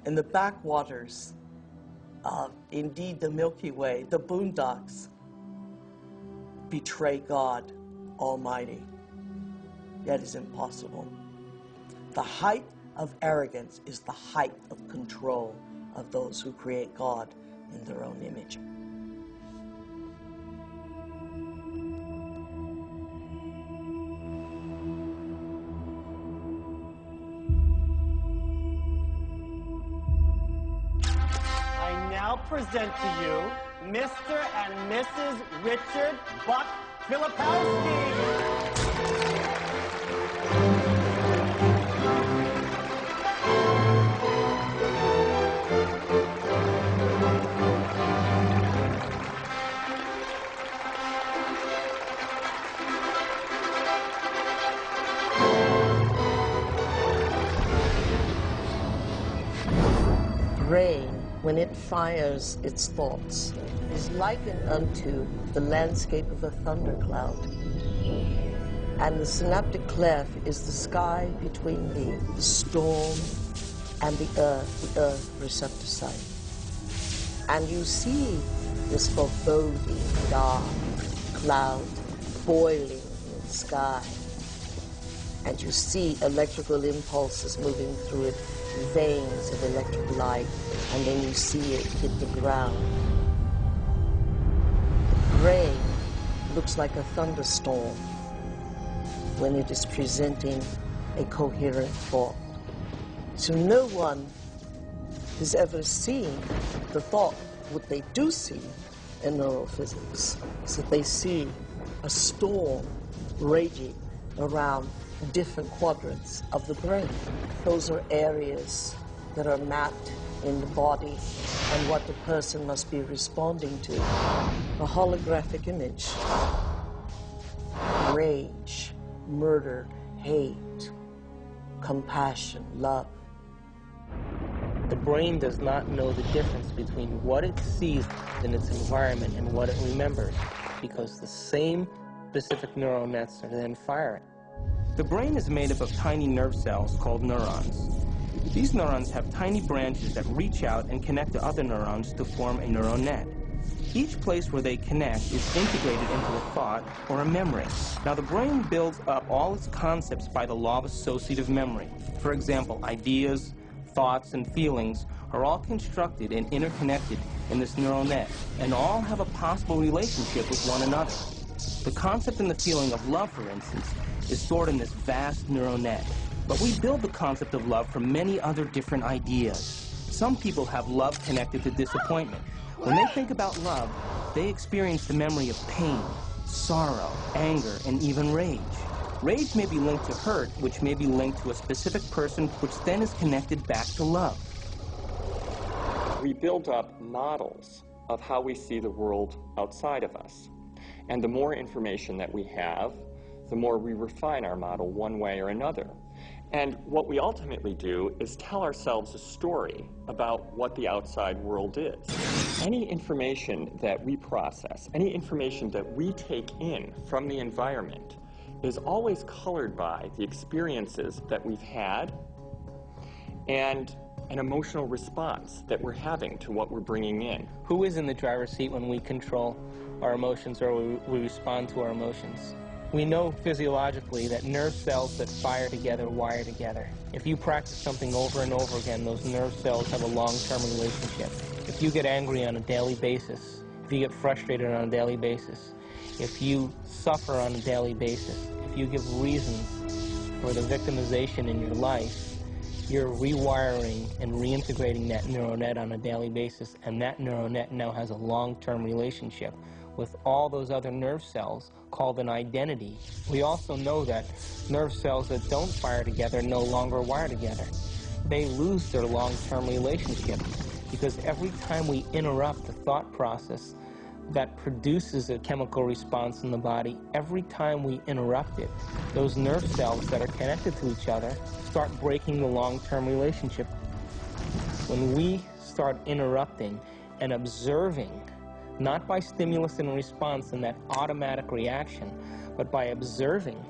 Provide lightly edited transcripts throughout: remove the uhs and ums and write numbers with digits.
in the backwaters of, indeed, the Milky Way, the boondocks, betray God Almighty. That is impossible. The height of arrogance is the height of control of those who create God in their own image. I now present to you Mr. and Mrs. Richard Buck Filipowski. Brain, when it fires its thoughts, is likened unto the landscape of a thundercloud. And the synaptic cleft is the sky between the storm and the earth receptor site. And you see this foreboding dark cloud boiling in the sky. And you see electrical impulses moving through it, veins of electric light, and then you see it hit the ground. The brain looks like a thunderstorm when it is presenting a coherent thought. So no one has ever seen the thought. What they do see in neurophysics is that they see a storm raging around different quadrants of the brain. Those are areas that are mapped in the body and what the person must be responding to. A holographic image. Rage, murder, hate, compassion, love. The brain does not know the difference between what it sees in its environment and what it remembers, because the same specific neural nets are then firing. The brain is made up of tiny nerve cells called neurons. These neurons have tiny branches that reach out and connect to other neurons to form a neural net. Each place where they connect is integrated into a thought or a memory. Now, the brain builds up all its concepts by the law of associative memory. For example, ideas, thoughts, and feelings are all constructed and interconnected in this neural net, and all have a possible relationship with one another. The concept and the feeling of love, for instance, is stored in this vast neural net. But we build the concept of love from many other different ideas. Some people have love connected to disappointment. When they think about love, they experience the memory of pain, sorrow, anger, and even rage. Rage may be linked to hurt, which may be linked to a specific person, which then is connected back to love. We build up models of how we see the world outside of us. And the more information that we have, the more we refine our model one way or another. And what we ultimately do is tell ourselves a story about what the outside world is. Any information that we process, any information that we take in from the environment is always colored by the experiences that we've had and an emotional response that we're having to what we're bringing in. Who is in the driver's seat when we control our emotions or we respond to our emotions? We know physiologically that nerve cells that fire together wire together. If you practice something over and over again, those nerve cells have a long-term relationship. If you get angry on a daily basis, if you get frustrated on a daily basis, if you suffer on a daily basis, if you give reasons for the victimization in your life, you're rewiring and reintegrating that neural net on a daily basis, and that neural net now has a long-term relationship with all those other nerve cells called an identity. We also know that nerve cells that don't fire together no longer wire together. They lose their long-term relationship because every time we interrupt the thought process that produces a chemical response in the body, every time we interrupt it, those nerve cells that are connected to each other start breaking the long-term relationship. When we start interrupting and observing, not by stimulus and response and that automatic reaction, but by observing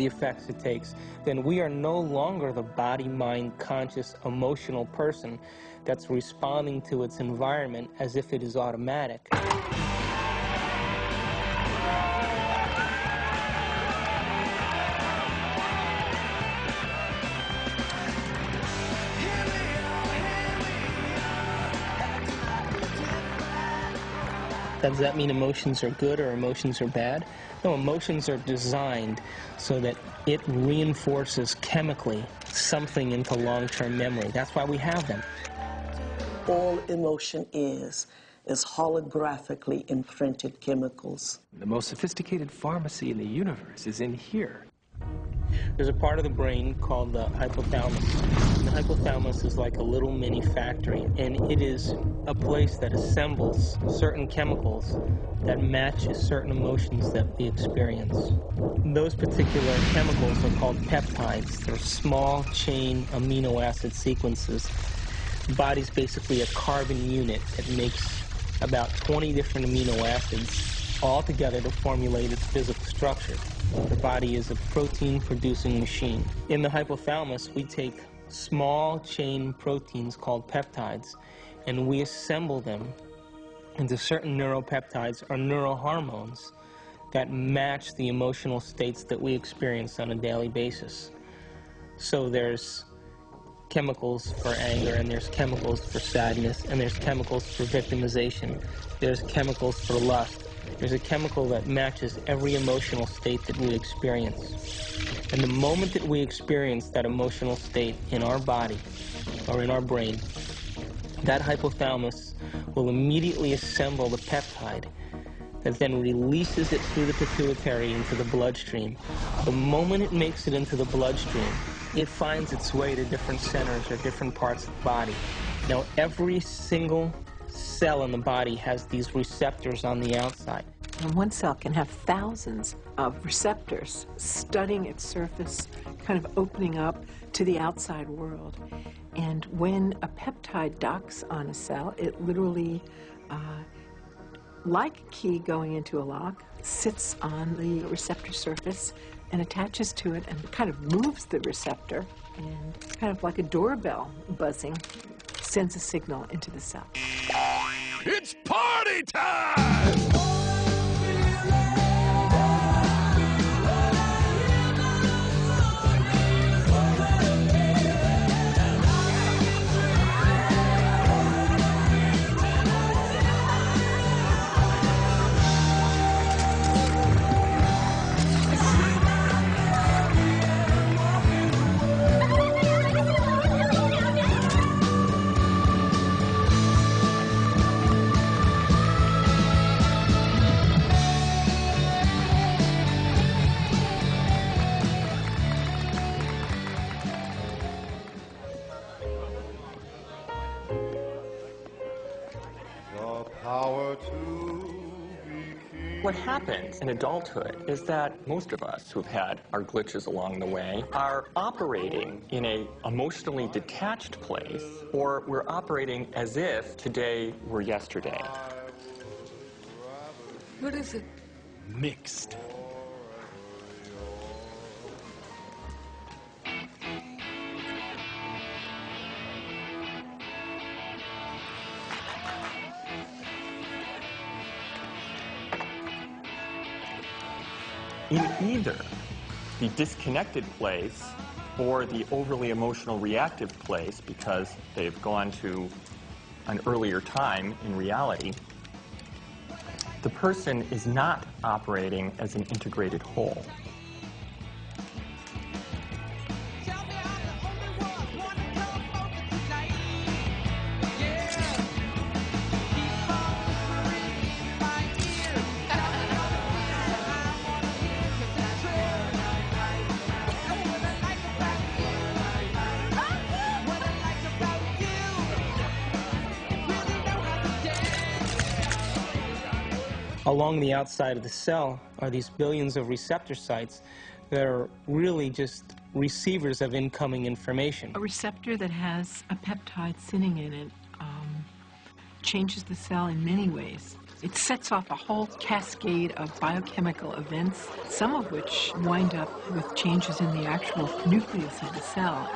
the effects it takes, then we are no longer the body, mind, conscious, emotional person that's responding to its environment as if it is automatic. Does that mean emotions are good or emotions are bad? No, emotions are designed so that it reinforces chemically something into long-term memory. That's why we have them. All emotion is holographically imprinted chemicals. The most sophisticated pharmacy in the universe is in here. There's a part of the brain called the hypothalamus. And the hypothalamus is like a little mini factory, and it is a place that assembles certain chemicals that match certain emotions that we experience. Those particular chemicals are called peptides. They're small chain amino acid sequences. The body's basically a carbon unit that makes about 20 different amino acids all together to formulate its physical structure. The body is a protein-producing machine. In the hypothalamus, we take small chain proteins called peptides, and we assemble them into certain neuropeptides or neurohormones that match the emotional states that we experience on a daily basis. So there's chemicals for anger, and there's chemicals for sadness, and there's chemicals for victimization, there's chemicals for lust. There's a chemical that matches every emotional state that we experience. And the moment that we experience that emotional state in our body or in our brain, that hypothalamus will immediately assemble the peptide that then releases it through the pituitary into the bloodstream. The moment it makes it into the bloodstream, it finds its way to different centers or different parts of the body. Now, every single cell in the body has these receptors on the outside. And one cell can have thousands of receptors studding its surface, kind of opening up to the outside world. And when a peptide docks on a cell, it literally, like a key going into a lock, sits on the receptor surface and attaches to it and kind of moves the receptor, and kind of like a doorbell buzzing, sends a signal into the cell. It's party time! What happens in adulthood is that most of us who've had our glitches along the way are operating in an emotionally detached place, or we're operating as if today were yesterday. What is it? Mixed. In either the disconnected place or the overly emotional reactive place, because they've gone to an earlier time in reality, the person is not operating as an integrated whole. Along the outside of the cell are these billions of receptor sites that are really just receivers of incoming information. A receptor that has a peptide sitting in it changes the cell in many ways. It sets off a whole cascade of biochemical events, some of which wind up with changes in the actual nucleus of the cell.